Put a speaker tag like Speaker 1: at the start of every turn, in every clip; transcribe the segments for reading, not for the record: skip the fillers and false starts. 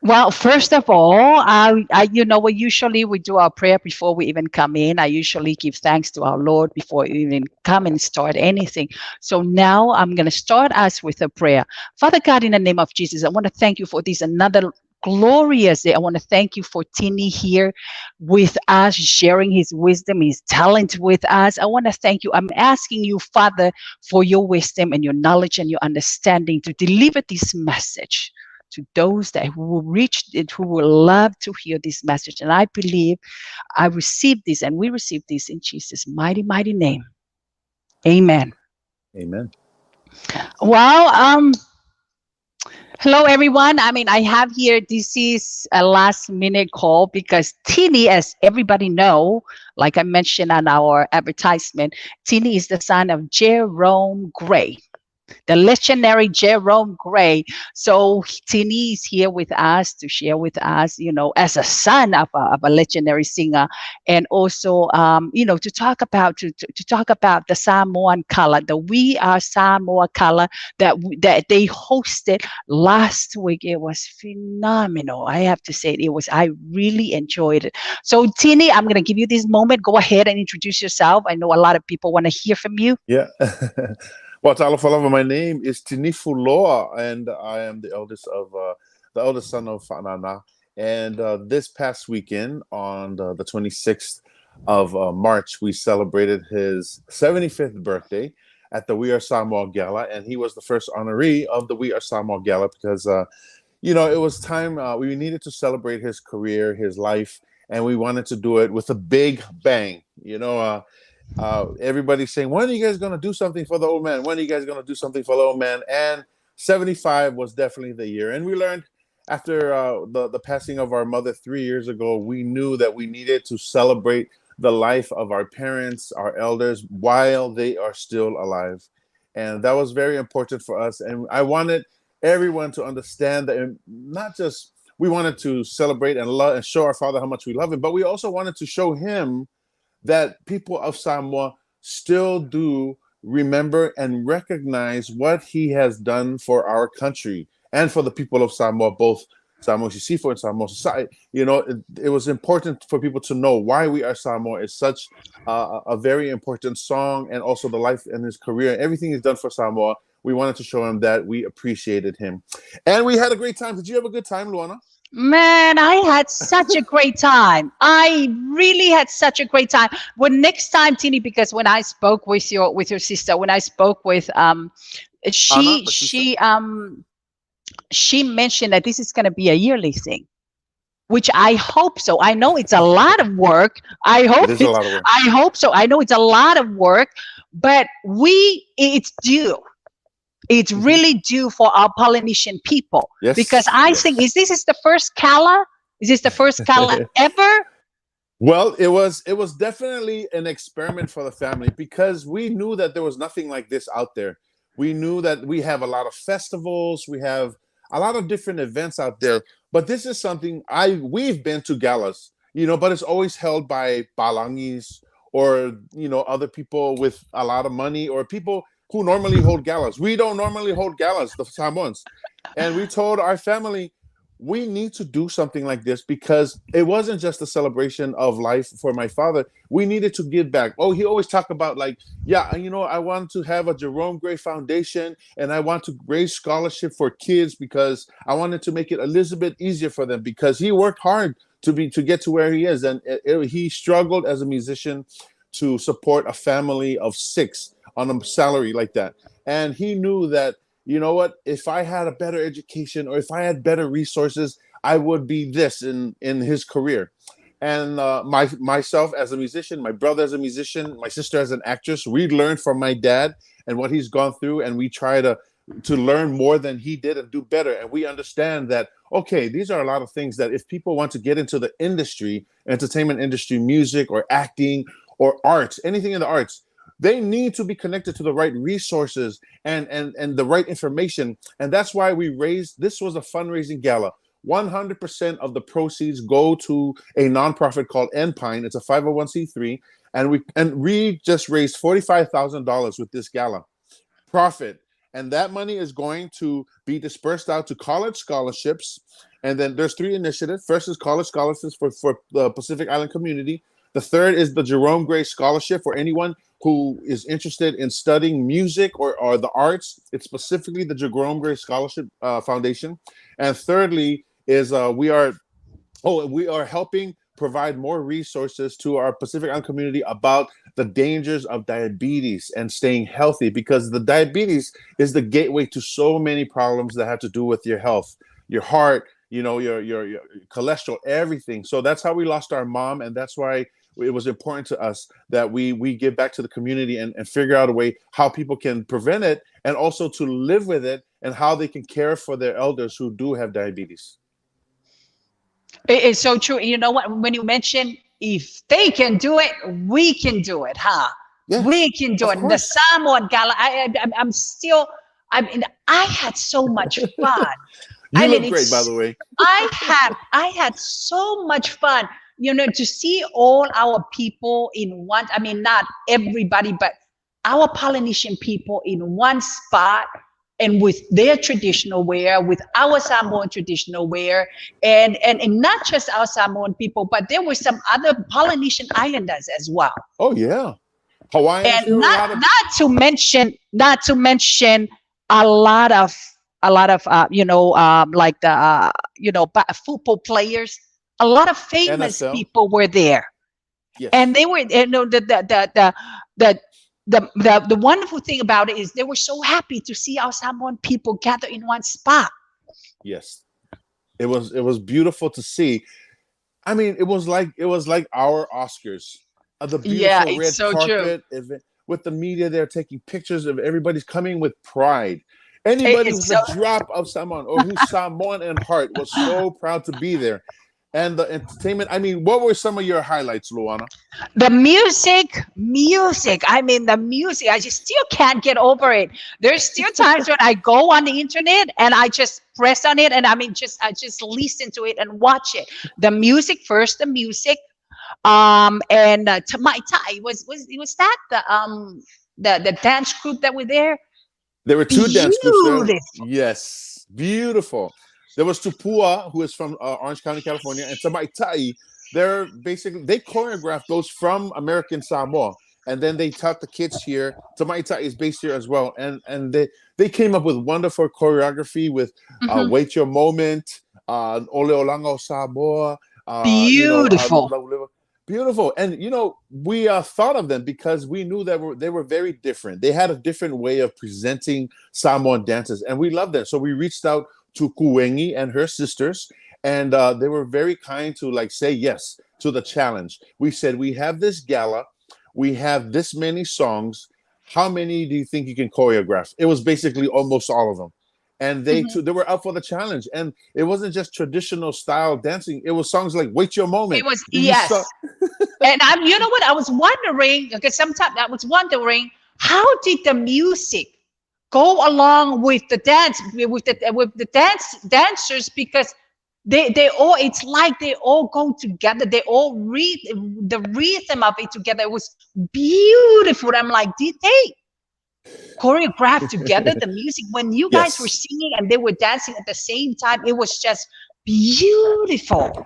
Speaker 1: Well, first of all, you know what? Usually we do our prayer before we even come in. I usually give thanks to our Lord before we even come and start anything. So now I'm going to start us with a prayer. Father God, in the name of Jesus, I want to thank you for this another glorious day. I want to thank you for Tini here with us, sharing his wisdom, his talent with us. I want to thank you. I'm asking you, Father, for your wisdom and your knowledge and your understanding to deliver this message to those that who will reach it, who will love to hear this message. And I believe I receive this and we receive this in Jesus' mighty, mighty name. Amen.
Speaker 2: Amen.
Speaker 1: Well, hello everyone. I mean, I have here, this is a last minute call because Tini, as everybody know, like I mentioned on our advertisement, Tini is the son of Jerome Gray, the legendary Jerome Grey. So Tini is here with us to share with us, as a son of a legendary singer, and also, to talk about to talk about the Samoan color, the We Are Samoa color that they hosted last week. It was phenomenal. I have to say it was. I really enjoyed it. So Tini, I'm gonna give you this moment. Go ahead and introduce yourself. I know a lot of people want to hear from you.
Speaker 2: Yeah. Well, Ta'ala Falava, my name is Tini Fuloa, and I am the eldest son of Fanana. And this past weekend, on the 26th of March, we celebrated his 75th birthday at the We Are Samoa Gala, and he was the first honoree of the We Are Samoa Gala because it was time. We needed to celebrate his career, his life, and we wanted to do it with a big bang. Everybody's saying, when are you guys going to do something for the old man? When are you guys going to do something for the old man? And 75 was definitely the year. And we learned after the passing of our mother 3 years ago, we knew that we needed to celebrate the life of our parents, our elders, while they are still alive. And that was very important for us. And I wanted everyone to understand that, not just we wanted to celebrate and love and show our father how much we love him, but we also wanted to show him that people of Samoa still do remember and recognize what he has done for our country and for the people of Samoa, both Samoa Sisifo and Samoa Society. It was important for people to know why We Are Samoa is such a very important song, and also the life and his career and everything he's done for Samoa. We wanted to show him that we appreciated him. And we had a great time. Did you have a good time, Luana?
Speaker 1: Man, I had such a great time. I really had such a great time. Well, next time, Tini, because when I spoke with your sister, when I spoke with
Speaker 2: Anna,
Speaker 1: she
Speaker 2: the sister?
Speaker 1: she mentioned that this is going to be a yearly thing, which I hope so. I know it's a lot of work.
Speaker 2: It is a lot of work.
Speaker 1: I hope so. I know it's a lot of work, but it's due. It's
Speaker 2: Mm-hmm.
Speaker 1: really due for our Polynesian people because
Speaker 2: Yes,
Speaker 1: I think
Speaker 2: yes.
Speaker 1: is the first Kala? Is this the first Kala ever?
Speaker 2: Well, it was definitely an experiment for the family because we knew that there was nothing like this out there. We knew that we have a lot of festivals, we have a lot of different events out there, but this is something we've been to galas, but it's always held by palangis or other people with a lot of money or people who normally hold galas. We don't normally hold galas, the Samoans, and we told our family we need to do something like this because it wasn't just a celebration of life for my father. We needed to give back. Oh, he always talked about, like, yeah, I want to have a Jerome Gray Foundation and I want to raise scholarship for kids because I wanted to make it a little bit easier for them because he worked hard to get to where he is, and he struggled as a musician to support a family of six on a salary like that. And he knew that, if I had a better education or if I had better resources, I would be this in his career. And myself as a musician, my brother as a musician, my sister as an actress, we learned from my dad and what he's gone through, and we try to learn more than he did and do better. And we understand that, okay, these are a lot of things that if people want to get into the industry, entertainment industry, music or acting or arts, anything in the arts, they need to be connected to the right resources and the right information. And that's why this was a fundraising gala. 100% of the proceeds go to a nonprofit called Empine. It's a 501c3, and we just raised $45,000 with this gala profit. and that money is going to be dispersed out to college scholarships. And then there's 3 initiatives. First is college scholarships for the Pacific Island community. The third is the Jerome Grey Scholarship for anyone who is interested in studying music or the arts. It's specifically the Jerome Grey Scholarship Foundation. And thirdly is we are helping provide more resources to our Pacific Island community about the dangers of diabetes and staying healthy, because the diabetes is the gateway to so many problems that have to do with your health, your heart, your cholesterol, everything. So that's how we lost our mom, and that's why it was important to us that we give back to the community and figure out a way how people can prevent it, and also to live with it, and how they can care for their elders who do have diabetes.
Speaker 1: It's so true. You know what? When you mention if they can do it, we can do it, huh?
Speaker 2: Yeah,
Speaker 1: We can do
Speaker 2: of
Speaker 1: it. The
Speaker 2: course.
Speaker 1: Samoan Gala, I'm still, I mean, I had so much fun.
Speaker 2: You
Speaker 1: I mean,
Speaker 2: look great, by the way.
Speaker 1: I had so much fun, to see all our people in one, I mean, not everybody, but our Polynesian people in one spot, and with their traditional wear, with our Samoan traditional wear, and not just our Samoan people, but there were some other Polynesian islanders as well.
Speaker 2: Oh yeah, Hawaiians. There
Speaker 1: And
Speaker 2: were a lot of.
Speaker 1: not to mention a lot of like the football players. A lot of famous
Speaker 2: NFL.
Speaker 1: people were there, and
Speaker 2: Yes.
Speaker 1: they were, the wonderful thing about it is they were so happy to see our Samoan people gather in one spot.
Speaker 2: Yes. It was beautiful to see. I mean, it was like our Oscars, the
Speaker 1: Yeah,
Speaker 2: beautiful
Speaker 1: it's
Speaker 2: red
Speaker 1: so true.
Speaker 2: carpet event with the media there taking pictures of everybody's coming with pride. Anybody
Speaker 1: It's
Speaker 2: with
Speaker 1: so,
Speaker 2: a drop of Samoan or who's Samoan in heart was so proud to be there. And the entertainment. I mean, what were some of your highlights, Luana?
Speaker 1: the music. I mean, the music. I just still can't get over it. There's still times when I go on the internet and I just press on it, and I just listen to it and watch it. The music first, the music. And Tamai Tai was that the dance group that were there?
Speaker 2: There were 2 dance groups there.
Speaker 1: Beautiful.
Speaker 2: Yes, beautiful. There was Tupua, who is from Orange County, California, and Tamaitai. They choreographed those from American Samoa, and then they taught the kids here. Tamaitai is based here as well, and they came up with wonderful choreography with
Speaker 1: Mhm.
Speaker 2: "Wait Your Moment," "Ole Olango Samoa,"
Speaker 1: Beautiful.
Speaker 2: beautiful. And we thought of them because we knew that they were very different. They had a different way of presenting Samoan dances, and we loved them. So we reached out to Kuwengi and her sisters, and they were very kind to say yes to the challenge. We said, we have this gala, we have this many songs. How many do you think you can choreograph? It was basically almost all of them. And
Speaker 1: Mhm.
Speaker 2: they were up for the challenge. And it wasn't just traditional style dancing. It was songs like "Wait Your
Speaker 1: It
Speaker 2: Moment."
Speaker 1: was,
Speaker 2: Did you
Speaker 1: yes.
Speaker 2: saw?
Speaker 1: And you know what? I was wondering, because sometimes I was wondering, how did the music go along with the dance, with the dancers, because they all, it's like they all go together. They all read the rhythm of it together. It was beautiful. I'm like, did they choreograph together the music when you guys were
Speaker 2: Yes.
Speaker 1: singing and they were dancing at the same time? It was just beautiful.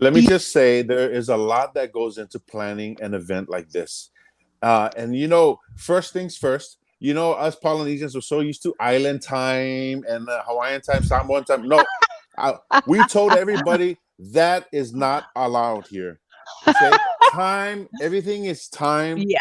Speaker 2: Let me just say, there is a lot that goes into planning an event like this. And first things first, us Polynesians were so used to island time and Hawaiian time, Samoan time. No, we told everybody that is not allowed here. Okay, time, everything is time.
Speaker 1: Yeah,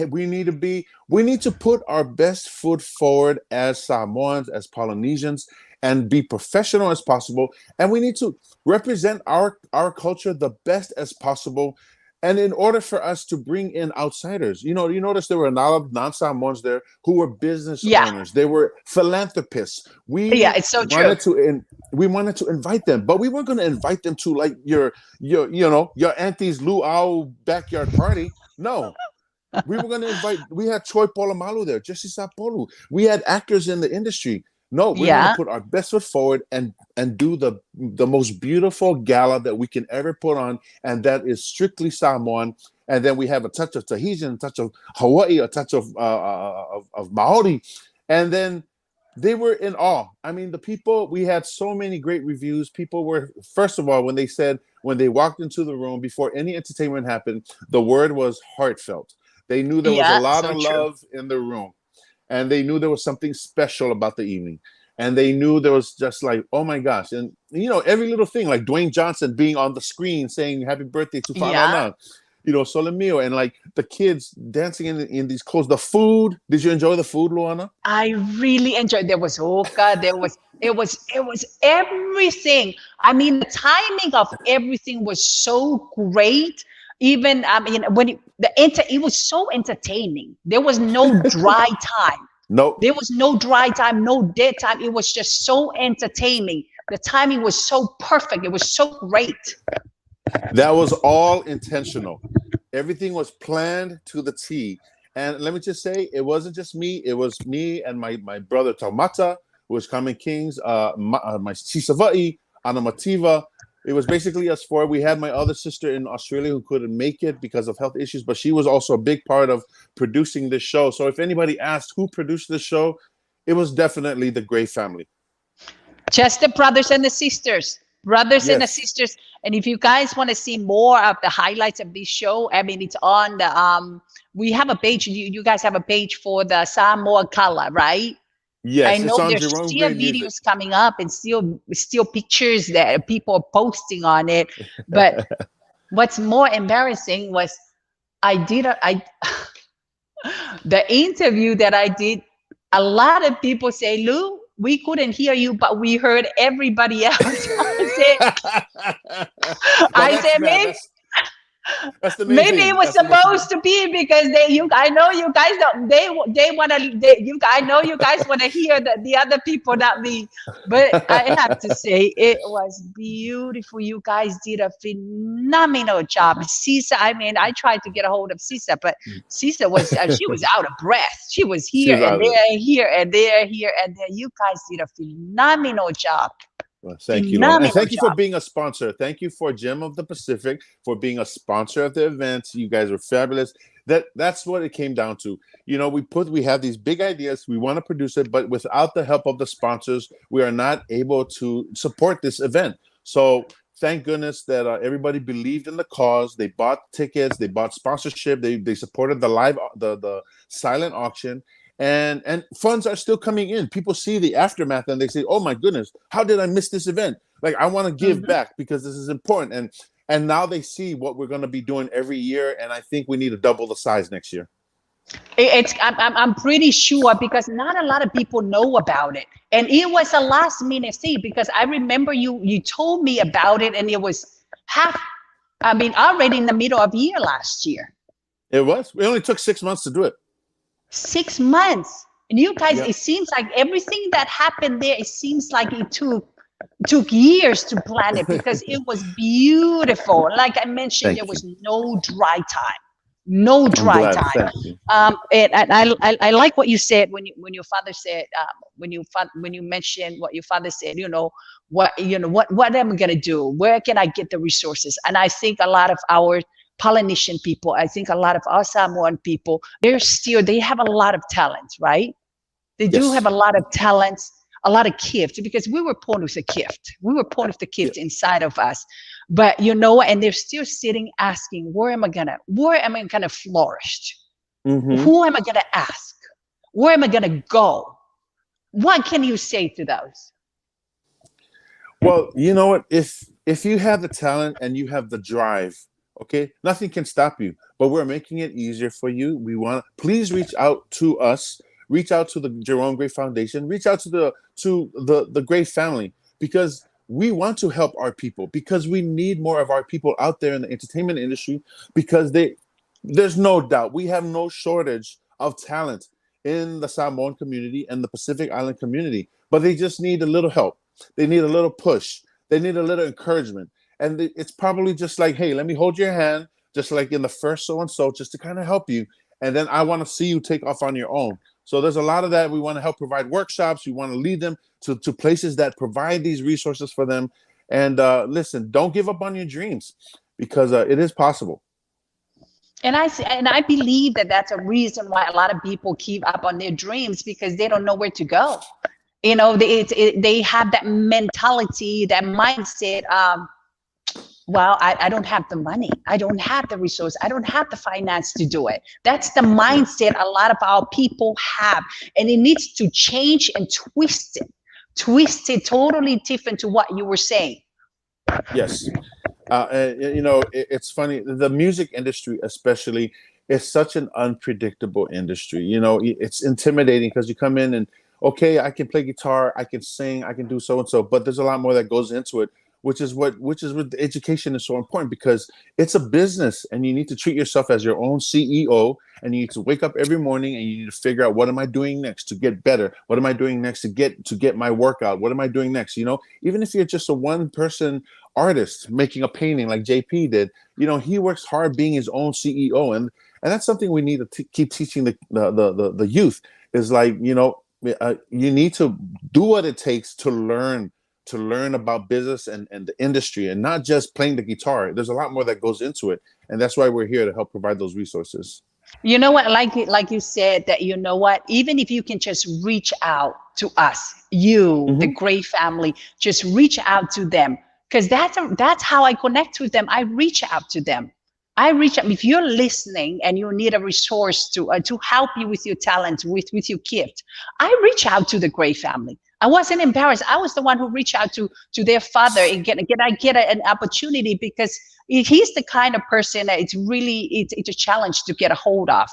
Speaker 2: We need to put our best foot forward as Samoans, as Polynesians, and be professional as possible. And we need to represent our culture the best as possible. And in order for us to bring in outsiders, you notice there were a lot of non-Samoans there who were business
Speaker 1: yeah,
Speaker 2: owners. They were philanthropists.
Speaker 1: yeah. It's so true.
Speaker 2: We wanted to invite them, but we weren't going to invite them to your auntie's luau backyard party. No, we were going to invite. We had Troy Polamalu there, Jesse Sapolu. We had actors in the industry. No, we're going to
Speaker 1: Yeah.
Speaker 2: put our best foot forward and do the most beautiful gala that we can ever put on, and that is strictly Samoan. And then we have a touch of Tahitian, a touch of Hawaii, a touch of Maori, And then they were in awe. I mean, the people, we had so many great reviews. People were, first of all, when they walked into the room before any entertainment happened, the word was heartfelt. They knew there was a
Speaker 1: Yeah,
Speaker 2: lot
Speaker 1: so
Speaker 2: of
Speaker 1: true.
Speaker 2: love in the room, and they knew there was something special about the evening. And they knew there was just like, oh my gosh. And, every little thing, like Dwayne Johnson being on the screen saying happy birthday to
Speaker 1: Yeah.
Speaker 2: Farana, Sole Mio, and like the kids dancing in these clothes. The food, did you enjoy the food, Luana?
Speaker 1: I really enjoyed. There was hookah. It was everything. I mean, the timing of everything was so great. Even I mean, it was so entertaining. There was no dry time.
Speaker 2: Nope.
Speaker 1: There was no dry time, no dead time. It was just so entertaining. The timing was so perfect. It was so great.
Speaker 2: That was all intentional. Everything was planned to the T. And let me just say, it wasn't just me. It was me and my brother Taumata, who was coming Kings, my Sisavai, Anamativa. It was basically us four. We had my other sister in Australia who couldn't make it because of health issues, but she was also a big part of producing this show. So if anybody asked who produced the show, it was definitely the Grey family.
Speaker 1: Just the brothers and the sisters. Brothers and the
Speaker 2: Yes.
Speaker 1: sisters. And if you guys want to see more of the highlights of this show, I mean, it's on the we have a page. You guys have a page for the Samoa Kala, right? I
Speaker 2: Yes,
Speaker 1: know
Speaker 2: it's on
Speaker 1: there's
Speaker 2: Jerome
Speaker 1: still
Speaker 2: Grey Music.
Speaker 1: videos coming up and still pictures that people are posting on it. But what's more embarrassing was I the interview that I did. A lot of people say, Lou, we couldn't hear you, but we heard everybody else.
Speaker 2: But
Speaker 1: I said,
Speaker 2: man,
Speaker 1: maybe
Speaker 2: that's the main
Speaker 1: maybe it
Speaker 2: thing.
Speaker 1: was
Speaker 2: That's the most
Speaker 1: supposed to be because I know you guys don't they want to I know you guys want to hear the other people, not me. But I have to say it was beautiful. You guys did a phenomenal job. Cisa, I mean, I tried to get a hold of Cisa, but Cisa was she was out of breath. She was
Speaker 2: she
Speaker 1: here
Speaker 2: was
Speaker 1: and
Speaker 2: out of it.
Speaker 1: there, here and there, here and there. You guys did a phenomenal job.
Speaker 2: Well, thank you, Lona. And
Speaker 1: Phenomenal
Speaker 2: thank you for
Speaker 1: job.
Speaker 2: being a sponsor. Thank you for Gem of the Pacific for being a sponsor of the event. You guys are fabulous. That's what it came down to. We have these big ideas. We want to produce it, but without the help of the sponsors, we are not able to support this event. So thank goodness that everybody believed in the cause. They bought tickets, they bought sponsorship, they supported the silent auction, and funds are still coming in. People see the aftermath and they say, oh my goodness, how did I miss this event? Like, I want to give
Speaker 1: Mhm.
Speaker 2: back because this is important. And now they see what we're going to be doing every year, and I think we need to double the size next year.
Speaker 1: I'm pretty sure because not a lot of people know about it, and it was a last minute thing because I remember you told me about it, and it was half. I mean, already in the middle of year last year.
Speaker 2: It was. We only took 6 months to do it.
Speaker 1: 6 months, and you guys.
Speaker 2: Yep.
Speaker 1: It seems like everything that happened there. It seems like it took years to plan it because it was beautiful. Like I mentioned, there
Speaker 2: Thank you.
Speaker 1: was no dry time. No
Speaker 2: I'm
Speaker 1: dry
Speaker 2: glad.
Speaker 1: time.
Speaker 2: Thank you.
Speaker 1: And I like what you said when your father said when you mentioned what your father said. What am I gonna do? Where can I get the resources? And I think a lot of our Polynesian people, I think a lot of our Samoan people, they have a lot of talents, right? They do have
Speaker 2: Yes.
Speaker 1: a lot of talents, a lot of gifts because we were born with a gift. We were born with the
Speaker 2: Yeah.
Speaker 1: gift inside of us. But and they're still sitting asking, where am I gonna flourish?
Speaker 2: Mm-hmm.
Speaker 1: Who am I gonna ask? Where am I gonna go? What can you say to those?
Speaker 2: Well, you know what? If you have the talent and you have the drive, okay, nothing can stop you. But we're making it easier for you. We want please reach out to us, reach out to the Jerome Gray Foundation, reach out to the Gray family because we want to help our people because we need more of our people out there in the entertainment industry because there's no doubt we have no shortage of talent in the Samoan community and the Pacific Island community, but they just need a little help. They need a little push. They need a little encouragement. And it's probably just like, hey, let me hold your hand, just like in the first so and so, just to kind of help you. And then I want to see you take off on your own. So there's a lot of that. We want to help provide workshops. We want to lead them to places that provide these resources for them. And listen, don't give up on your dreams because it is possible.
Speaker 1: And I believe that that's a reason why a lot of people keep up on their dreams, because they don't know where to go. They have that mentality, that mindset. Well, I don't have the money. I don't have the resource. I don't have the finance to do it. That's the mindset a lot of our people have. And it needs to change and twist it totally different to what you were saying.
Speaker 2: Yes. It's funny. The music industry, especially, is such an unpredictable industry. It's intimidating because you come in and, okay, I can play guitar, I can sing, I can do so and so, but there's a lot more that goes into it, which is what the education is so important, because it's a business and you need to treat yourself as your own CEO, and you need to wake up every morning and you need to figure out, what am I doing next to get better? What am I doing next to get my workout? What am I doing next? Even if you're just a one person artist making a painting like JP did, he works hard being his own CEO, and that's something we need to keep teaching the youth, is like, you need to do what it takes to learn about business and the industry, and not just playing the guitar. There's a lot more that goes into it, and that's why we're here to help provide those resources.
Speaker 1: You know what? Like you said, that you know what? Even if you can just reach out to us, you, the
Speaker 2: Hmm.
Speaker 1: Gray family, just reach out to them, because that's how I connect with them. I reach out to them. I reach out. If you're listening and you need a resource to help you with your talent, with your gift, I reach out to the Gray family. I wasn't embarrassed. I was the one who reached out to their father, and get an opportunity, because he's the kind of person that it's a challenge to get a hold of.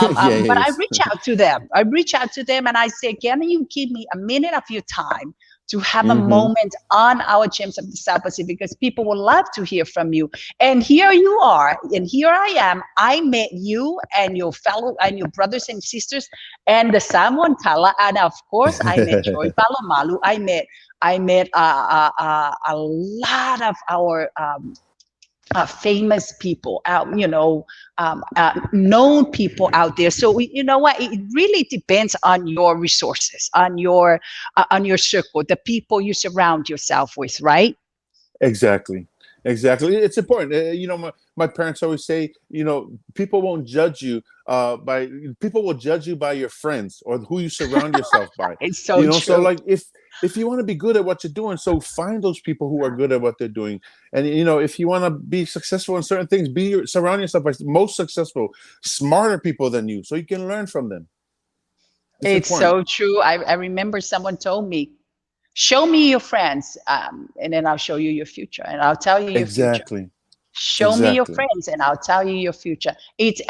Speaker 2: Yeah, it
Speaker 1: But I
Speaker 2: is.
Speaker 1: reach out to them. I reach out to them and I say, can you give me a minute of your time to have a
Speaker 2: Hmm.
Speaker 1: moment on our Gems of the South Pacific? Because people would love to hear from you. And here you are, and here I am. I met you and your brothers and sisters and the Samoan Kala, and of course I met Joy Palomalu. I met a lot of our famous people out, known people out there. So you know what? It really depends on your resources, on your circle, the people you surround yourself with, right?
Speaker 2: Exactly. Exactly. It's important. My parents always say, people will judge you by your friends or who you surround yourself by.
Speaker 1: It's so
Speaker 2: So
Speaker 1: true.
Speaker 2: like, if you want to be good at what you're doing, so find those people who are good at what they're doing. And if you want to be successful in certain things, surround yourself by most successful, smarter people than you, so you can learn from them. It's
Speaker 1: It's
Speaker 2: important.
Speaker 1: so true. I remember someone told me, show me your friends, and then I'll show you your future, and I'll tell you your future.
Speaker 2: Exactly.
Speaker 1: Show me your
Speaker 2: Exactly.
Speaker 1: friends and I'll tell you your future. It's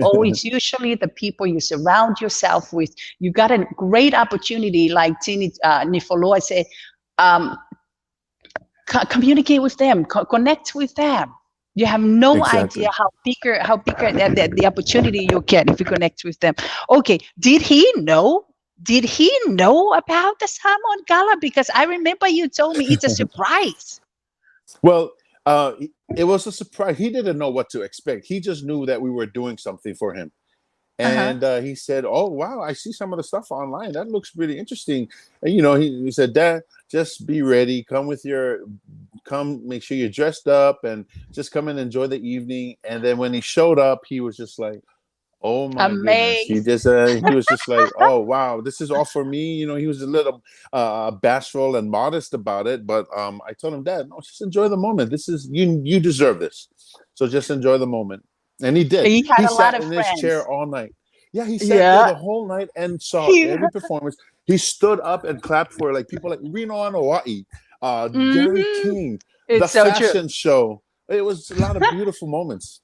Speaker 1: always usually the people you surround yourself with. You got a great opportunity, like Tini Nifoloa said, um, communicate with them, connect with them. You have no idea
Speaker 2: Exactly.
Speaker 1: how bigger the opportunity you'll get if you connect with them. Okay, did he know about the Salmon Gala? Because I remember you told me it's a surprise.
Speaker 2: Well, it was a surprise. He didn't know what to expect. He just knew that we were doing something for him.
Speaker 1: Uh-huh.
Speaker 2: And he said, "Oh, wow, I see some of the stuff online. That looks really interesting." And, he said, "Dad, just be ready. Come, make sure you're dressed up and just come and enjoy the evening." And then when he showed up, he was just like, "Oh my goodness."
Speaker 1: Amazed.
Speaker 2: He was just like, "Oh wow, this is all for me." He was a little bashful and modest about it, but I told him, "Dad, no, just enjoy the moment. This is you deserve this. So just enjoy the moment." And he did.
Speaker 1: He had
Speaker 2: He
Speaker 1: a lot
Speaker 2: sat
Speaker 1: of
Speaker 2: in his chair
Speaker 1: friends.
Speaker 2: all night. Yeah, he sat there
Speaker 1: Yeah.
Speaker 2: the whole night and saw
Speaker 1: He,
Speaker 2: every performance. He stood up and clapped for like people like Reno on Hawaii, Gary
Speaker 1: hmm
Speaker 2: King, the
Speaker 1: It's so true.
Speaker 2: fashion show. It was a lot of beautiful moments.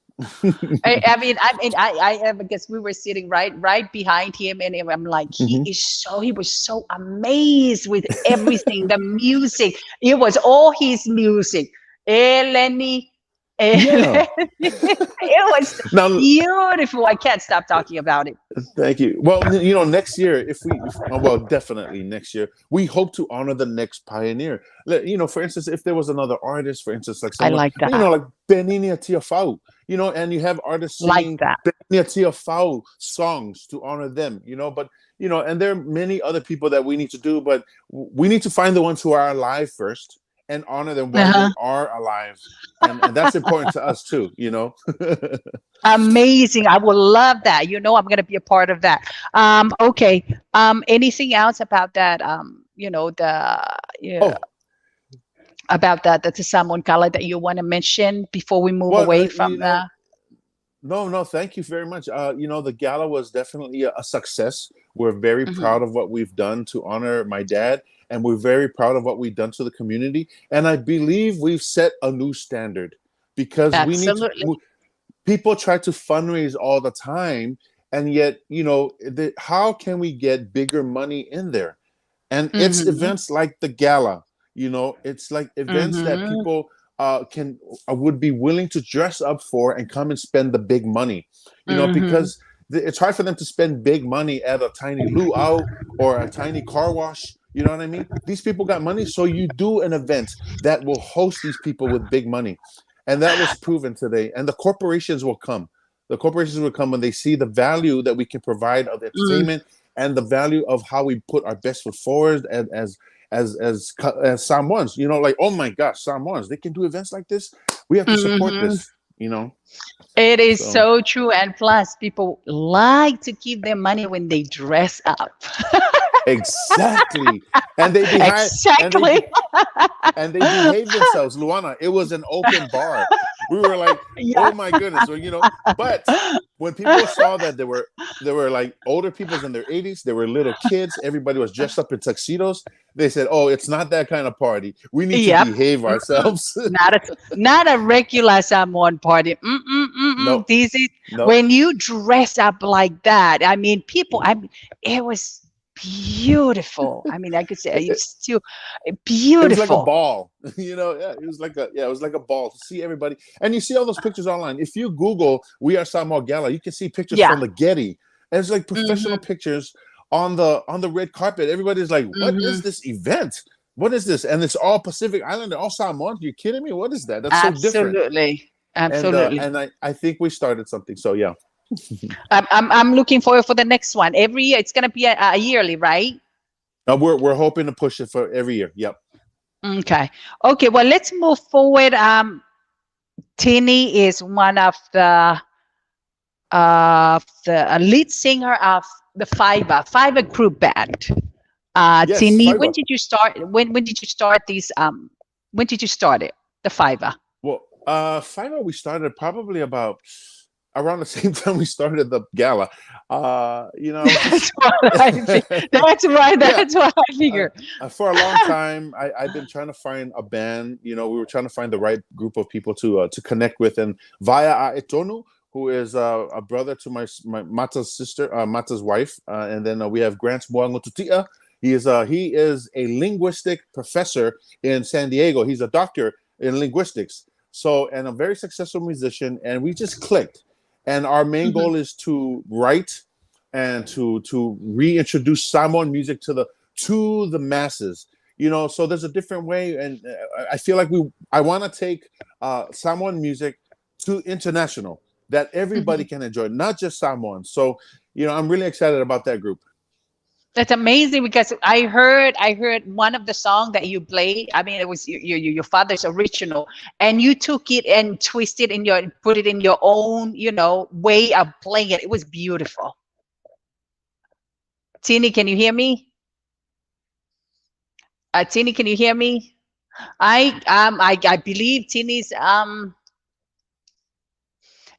Speaker 1: I because we were sitting right behind him, and I'm like,
Speaker 2: Hmm.
Speaker 1: he was so amazed with everything, the music. It was all his music. Eleni,
Speaker 2: Yeah.
Speaker 1: Eleni. It was
Speaker 2: Now,
Speaker 1: beautiful. I can't stop talking about it.
Speaker 2: thank you. Well, next year, well, definitely next year, we hope to honor the next pioneer. For instance, if there was another artist, for instance, like
Speaker 1: I
Speaker 2: someone,
Speaker 1: like that.
Speaker 2: like Beninia Tiafau, and you have artists
Speaker 1: Like
Speaker 2: singing
Speaker 1: that.
Speaker 2: Beninia Tiafau songs to honor them, but, and there are many other people that we need to do, but we need to find the ones who are alive first. and honor them while
Speaker 1: Uh-huh.
Speaker 2: they are alive. And that's important to us too, you know.
Speaker 1: Amazing. I would love that. I'm going to be a part of that. Okay. Anything else about that? Yeah,
Speaker 2: Oh,
Speaker 1: about the Salmon Gala that you want to mention before we move
Speaker 2: well,
Speaker 1: away
Speaker 2: you
Speaker 1: from
Speaker 2: know,
Speaker 1: the.
Speaker 2: no, no, thank you very much. The gala was definitely a success. We're very
Speaker 1: Mhm.
Speaker 2: proud of what we've done to honor my dad, and we're very proud of what we've done to the community. And I believe we've set a new standard because we need to.
Speaker 1: Absolutely.
Speaker 2: People try to fundraise all the time, and yet, how can we get bigger money in there? And it's
Speaker 1: Hmm.
Speaker 2: events like the gala. It's like events that
Speaker 1: Hmm.
Speaker 2: people can would be willing to dress up for and come and spend the big money,
Speaker 1: Hmm.
Speaker 2: because it's hard for them to spend big money at a tiny luau or a tiny car wash. You know what I mean? These people got money, so you do an event that will host these people with big money, and that was proven today. And the corporations will come. The corporations will come when they see the value that we can provide of entertainment and the value of how we put our best foot forward as Samoans. Like, oh my gosh, Samoans, they can do events like this. We have to support
Speaker 1: Hmm.
Speaker 2: this.
Speaker 1: It is
Speaker 2: So
Speaker 1: so true. And plus, people like to keep their money when they dress up.
Speaker 2: exactly, and they behind and they
Speaker 1: Exactly.
Speaker 2: and they behaved themselves. Luana, it was an open bar. We were like,
Speaker 1: Yeah.
Speaker 2: oh my goodness. So, but when people saw that there were like older peoples in their 80s, there were little kids, everybody was dressed up in tuxedos. They said, oh, it's not that kind of party. We need to
Speaker 1: Yep.
Speaker 2: behave
Speaker 1: Mm-mm.
Speaker 2: ourselves.
Speaker 1: Not a regular Samoan party. Mm-mm, mm-mm.
Speaker 2: No,
Speaker 1: This is
Speaker 2: no.
Speaker 1: when you dress up like that. I mean, people. I mean, it was beautiful. I mean, I could say
Speaker 2: It,
Speaker 1: it's still
Speaker 2: it was like a
Speaker 1: beautiful.
Speaker 2: ball. Yeah, it was like a ball to see everybody. And you see all those pictures online. If you Google "We Are Samoa Gala," you can see pictures
Speaker 1: Yeah.
Speaker 2: from the Getty. And it's like professional
Speaker 1: Hmm.
Speaker 2: pictures on the red carpet. Everybody's like, "What is
Speaker 1: Hmm.
Speaker 2: this event? What is this?" And it's all Pacific Islander, all Samoans. You kidding me? What is that? That's so different.
Speaker 1: Absolutely.
Speaker 2: And
Speaker 1: Absolutely.
Speaker 2: I think we started something. So yeah.
Speaker 1: I'm looking forward for the next one. Every year, it's gonna be a yearly, right?
Speaker 2: We're hoping to push it for every year. Yep.
Speaker 1: Okay. Okay. Well, let's move forward. Tini is one of the lead singer of the Fiverr group band.
Speaker 2: Yes,
Speaker 1: Tini, when
Speaker 2: Fiverr.
Speaker 1: did you start? When did you start these? When did you start it? The Fiverr.
Speaker 2: Well, Fiverr we started probably about around the same time we started the gala. I was
Speaker 1: That's
Speaker 2: just
Speaker 1: what I think. That's right.
Speaker 2: yeah.
Speaker 1: That's what I figure.
Speaker 2: For a long time, I've been trying to find a band. We were trying to find the right group of people to connect with, and via Aetonu, who is a brother to my Mata's sister, Mata's wife, and then we have Grant Moangotutia. He is a linguistic professor in San Diego. He's a doctor in linguistics, and a very successful musician. And we just clicked. And our main
Speaker 1: Mhm.
Speaker 2: goal is to write and to reintroduce Samoan music to the masses. So there's a different way, and I feel like I want to take Samoan music to international that everybody
Speaker 1: Mhm.
Speaker 2: can enjoy, not just Samoans. So I'm really excited about that group.
Speaker 1: That's amazing because I heard one of the song that you played. I mean, it was your father's original, and you took it and twisted in your put it in your own way of playing it. It was beautiful. Tini, can you hear me? Tini, can you hear me? I believe Tini's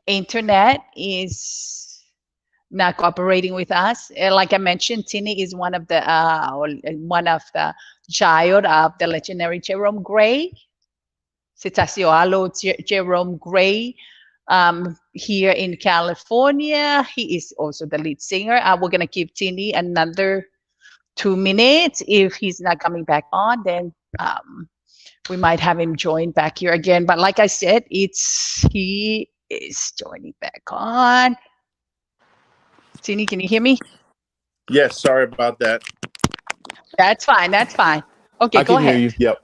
Speaker 1: internet is not cooperating with us. Like I mentioned, Tini is one of the child of the legendary Jerome Grey, Cetacioalo Jerome Grey, here in California. He is also the lead singer. We're gonna give Tini another 2 minutes. If he's not coming back on, then we might have him join back here again. But like I said, he is joining back on. Tini, can you hear me?
Speaker 2: Yes, sorry about that.
Speaker 1: That's fine. That's fine. Okay,
Speaker 2: I
Speaker 1: go
Speaker 2: can hear
Speaker 1: ahead.
Speaker 2: you. Yep.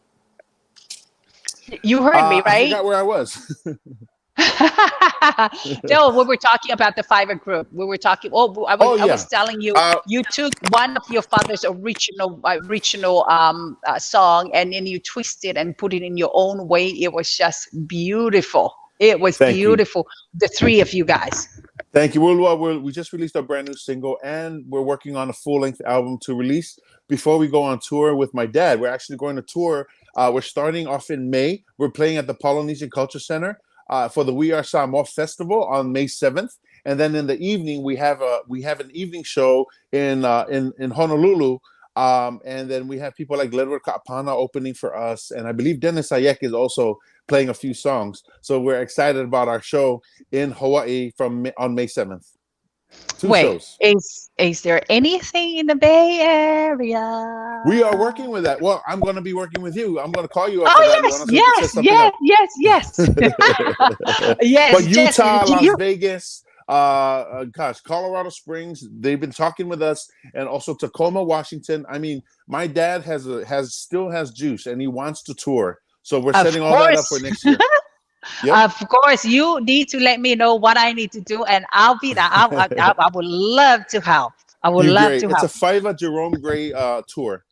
Speaker 1: You heard me,
Speaker 2: I
Speaker 1: right?
Speaker 2: forgot where I was.
Speaker 1: No, we were talking about the Fiverr group. We were talking. Oh,
Speaker 2: Oh
Speaker 1: I
Speaker 2: yeah.
Speaker 1: was telling you, you took one of your father's original song, and then you twisted and put it in your own way. It was just beautiful. It was
Speaker 2: Thank you.
Speaker 1: beautiful. The three of you guys.
Speaker 2: Thank you. We just released our brand new single, and we're working on a full length album to release before we go on tour with my dad. We're actually going to tour. We're starting off in May. We're playing at the Polynesian Culture Center for the We Are Samoa Festival on May 7th, and then in the evening we have an evening show in Honolulu. And then we have people like Ledward Kapana opening for us, and I believe Dennis Ayek is also playing a few songs. So we're excited about our show in Hawaii on May 7th. Two
Speaker 1: Wait,
Speaker 2: shows.
Speaker 1: is there anything in the Bay Area?
Speaker 2: We are working with that. Well, I'm going to be working with you. I'm going to call you up for
Speaker 1: Oh
Speaker 2: that,
Speaker 1: yes,
Speaker 2: Luana, so we can set
Speaker 1: yes,
Speaker 2: something
Speaker 1: yes,
Speaker 2: up.
Speaker 1: yes, yes.
Speaker 2: But
Speaker 1: Yes,
Speaker 2: Utah,
Speaker 1: Jesse,
Speaker 2: Las Vegas, Colorado Springs, they've been talking with us, and also Tacoma, Washington. I mean, my dad still has juice, and he wants to tour. So we're
Speaker 1: of
Speaker 2: setting all that up for
Speaker 1: course.
Speaker 2: next year. Yep.
Speaker 1: Of course, you need to let me know what I need to do, and I'll be there. I would love to help. I would
Speaker 2: You're
Speaker 1: love
Speaker 2: great.
Speaker 1: to
Speaker 2: It's a
Speaker 1: help.
Speaker 2: Fiverr Jerome Grey tour.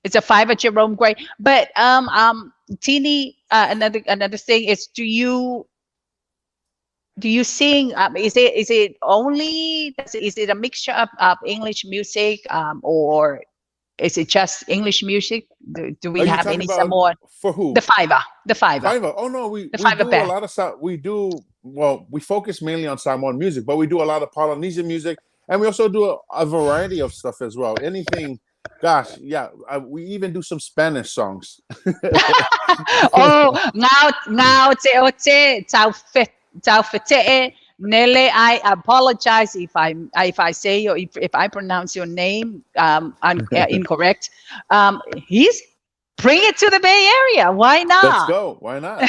Speaker 1: It's a Fiverr Jerome Gray. But Tini, another thing is, do you sing? Is it only? Is it a mixture of English music, or is it just English music? Do we
Speaker 2: Are you
Speaker 1: have
Speaker 2: talking
Speaker 1: any
Speaker 2: about
Speaker 1: Samoan?
Speaker 2: for
Speaker 1: The
Speaker 2: who?
Speaker 1: Fiverr, the Fiverr,
Speaker 2: Fiverr. Oh no, we
Speaker 1: the
Speaker 2: we
Speaker 1: Fiverr
Speaker 2: do a
Speaker 1: band.
Speaker 2: lot of we do well. We focus mainly on Samoan music, but we do a lot of Polynesian music, and we also do a variety of stuff as well. Anything, gosh, yeah. We even do some Spanish songs.
Speaker 1: Oh, now te tau fete Nele. I apologize if I say if I pronounce your name incorrect. He's bring it to the Bay Area. Why
Speaker 2: Let's
Speaker 1: not?
Speaker 2: go. Why not?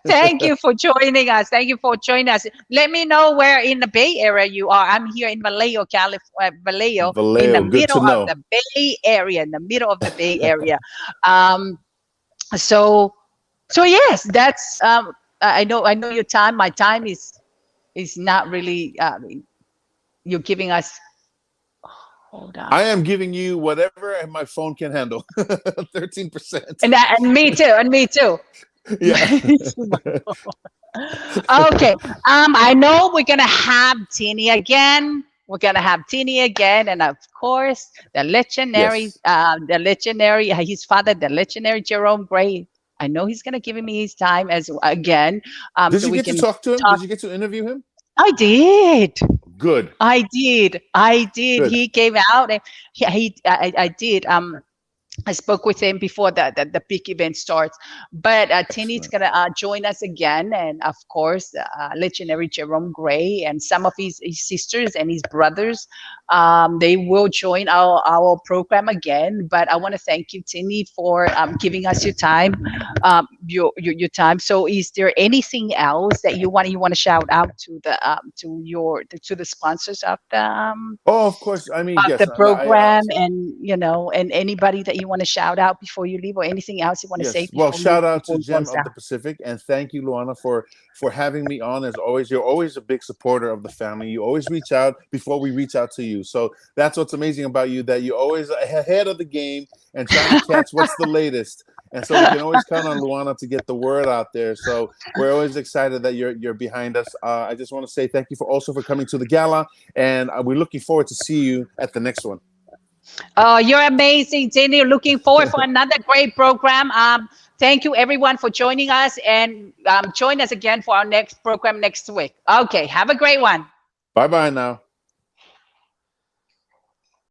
Speaker 1: Thank you for joining us. Thank you for joining us. Let me know where in the Bay Area you are. I'm here in Vallejo, California, Vallejo, in the
Speaker 2: Vallejo, good to
Speaker 1: middle of
Speaker 2: know.
Speaker 1: the Bay Area, in the middle of the Bay Area. Um, so yes, that's I know your time. My time is not really. You're giving us. Hold on.
Speaker 2: I am giving you whatever my phone can handle. 13%.
Speaker 1: And me too. And me too.
Speaker 2: Yeah.
Speaker 1: Okay. I know we're gonna have Tini again. We're gonna have Tini again, and of course,
Speaker 2: Yes.
Speaker 1: the legendary, his father, the legendary Jerome Gray. I know he's gonna give me his time as again,
Speaker 2: Did
Speaker 1: so
Speaker 2: you
Speaker 1: we
Speaker 2: get to
Speaker 1: can
Speaker 2: talk to him?
Speaker 1: talk.
Speaker 2: Did you get to interview him?
Speaker 1: I did.
Speaker 2: Good.
Speaker 1: I did. I did.
Speaker 2: Good.
Speaker 1: He came out, and I did. I spoke with him before the big event starts. But Tini's
Speaker 2: Excellent.
Speaker 1: going to join us again. And of course, legendary Jerome Gray and some of his sisters and his brothers, they will join our program again. But I want to thank you, Tini, for giving us your time. Your time. So is there anything else that you want to shout out to the sponsors
Speaker 2: Oh, of course. I mean,
Speaker 1: of
Speaker 2: yes.
Speaker 1: the program, and anybody that you want to shout out before you leave, or anything else you want to say
Speaker 2: Yes. Well, shout out
Speaker 1: before
Speaker 2: to
Speaker 1: we
Speaker 2: Gem
Speaker 1: close
Speaker 2: of
Speaker 1: down?
Speaker 2: the Pacific, and thank you, Luana, for having me on. As always, you're always a big supporter of the family. You always reach out before we reach out to you. So that's what's amazing about you, that you're always ahead of the game and trying to catch what's the latest. And so we can always count on Luana to get the word out there. So we're always excited that you're behind us. I just want to say thank you for coming to the gala, and we're looking forward to see you at the next one.
Speaker 1: Oh, you're amazing, Tini. Looking forward for another great program. Thank you everyone for joining us, and join us again for our next program next week. Okay, have a great one.
Speaker 2: Bye bye now.